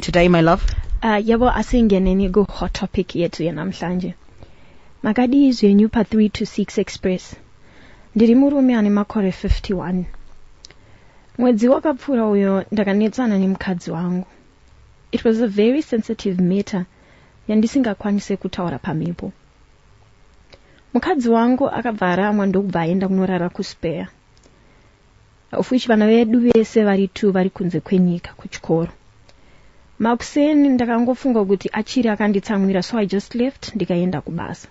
today, my love? Yabo asingeneni go hot topic yetu ya namhlanje. Makadi izwenyu pa 3 to 6 express. Ndiri murume ane makore 51. Mwedzi wakapfuura uyo ndakanetsana nemukadzi wangu. It was a very sensitive matter yandisingakwanise kutaura pamhepo. Mukadzi wangu akabva aramwa ndokubva aenda kunorara kuspare. Of which vana vedu vese vari 2 vari kunze kwenyika kuchikoro. Makuseni ndakangofunga kuti achiri akanditsamwira, so I just left ndikaenda kubasa.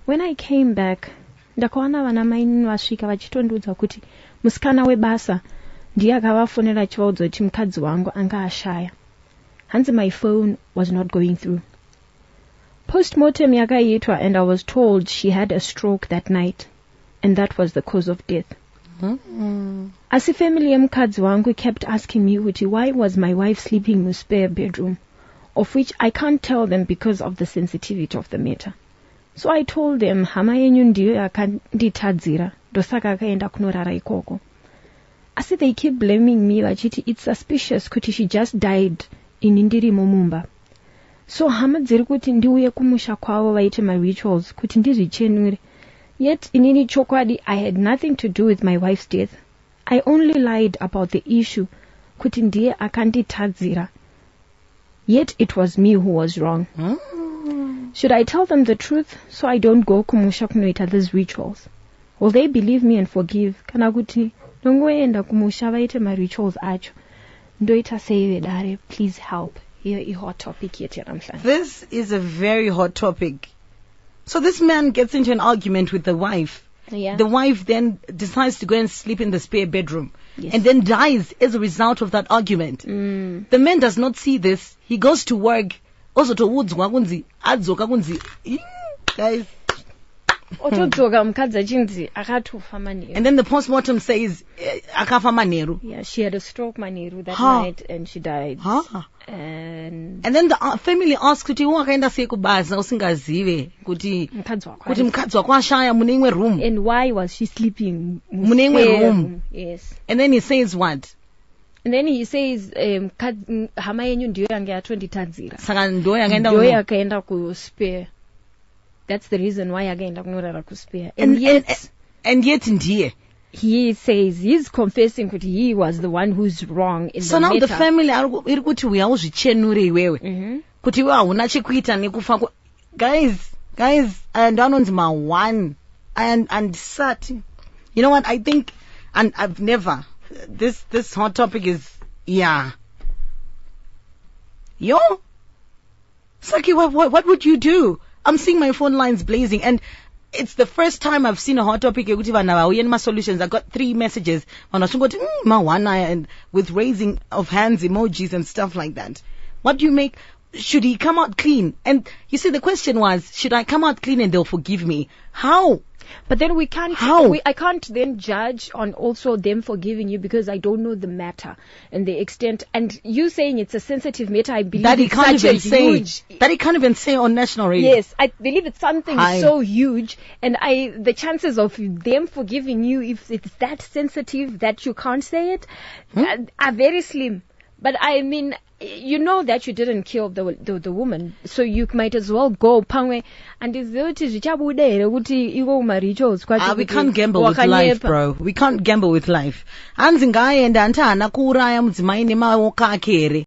When I came back, ndakaona vana mai vasvika vachitondiudza kuti musikana webasa ndiye akavafonera achivaudza kuti mukadzi wangu anga ashaya. Hanzi my phone was not going through. Postmortem yakaitwa and I was told she had a stroke that night and that was the cause of death. Asi family yemukadzi wangu kept asking me why was my wife sleeping in a spare bedroom, of which I can't tell them because of the sensitivity of the matter. So I told them hama yenyu ndiyo yakanditadzira ndosaka akaenda kunorara ikoko. Asi they keep blaming me vachiti it's suspicious kuti she just died ini ndirimo mumba. So hama dziri kuti ndiuye kumusha kwavo vaite marituals kuti ndizvichenure. Yet in any chokwadi, I had nothing to do with my wife's death. I only lied about the issue. Kuti ndiye akanditadzira. Yet it was me who was wrong. Should I tell them the truth so I don't go kumusha kunoita these rituals? Will they believe me and forgive? Kana kuti nongoenda kumusha vaite my rituals acho. Ndoita save dare, please help. Here is hot topic yet yaramhlanje. This is a very hot topic. So this man gets into an argument with the wife. Yeah. The wife then decides to go and sleep in the spare bedroom. Yes. And then dies as a result of that argument. The man does not see this. He goes to work. Also to woods wagunzi, adzoka kunzi. Guys. Otodzoka mukadzi achinzi akatofa manheru. And then the postmortem says akafa manheru. Yeah, she had a stroke manheru that night and she died. And then the family asks kuti wakaenda sei kubasa usingazive kuti mukadzi wako ashaya mune imwe room. And why was she sleeping mune imwe room? Yes. And then he says what? And then he says hama yenyu ndiyo yanga yatonditadzira. Saka ndo yakaenda ndiyo yakaenda kuspare. That's the reason why agaenda kunorara kuspare. And yet ndiye he says he's confessing that he was the one who's wrong in so the matter. So now the family iri kuti uya uzvichenure iwewe kuti iwe hauna chekuita nekufa. Guys and anonzi ma1 and sati. You know what, I think, and I've never, this hot topic is Saki, what would you do? I'm seeing my phone lines blazing, and it's the first time I've seen a hot topic solutions. I got 3 messages and with raising of hands emojis and stuff like that. What do you make? Should he come out clean? And you see, the question was, should I come out clean and they'll forgive me? How? But then we can't. How? I can't then judge on also them forgiving you because I don't know the matter and the extent. And you saying it's a sensitive matter, I believe that he it's can't such even a huge. That he can't even say on national radio. Yes, I believe it's something so huge, and the chances of them forgiving you if it's that sensitive that you can't say it are very slim. But I mean, you know that you didn't kill the woman, so you might as well go pangwe and we can't gamble with life, bro. We can't gamble with life. Anzi ngaenda anta hana kuuraya mudzimai nemaoko ake here.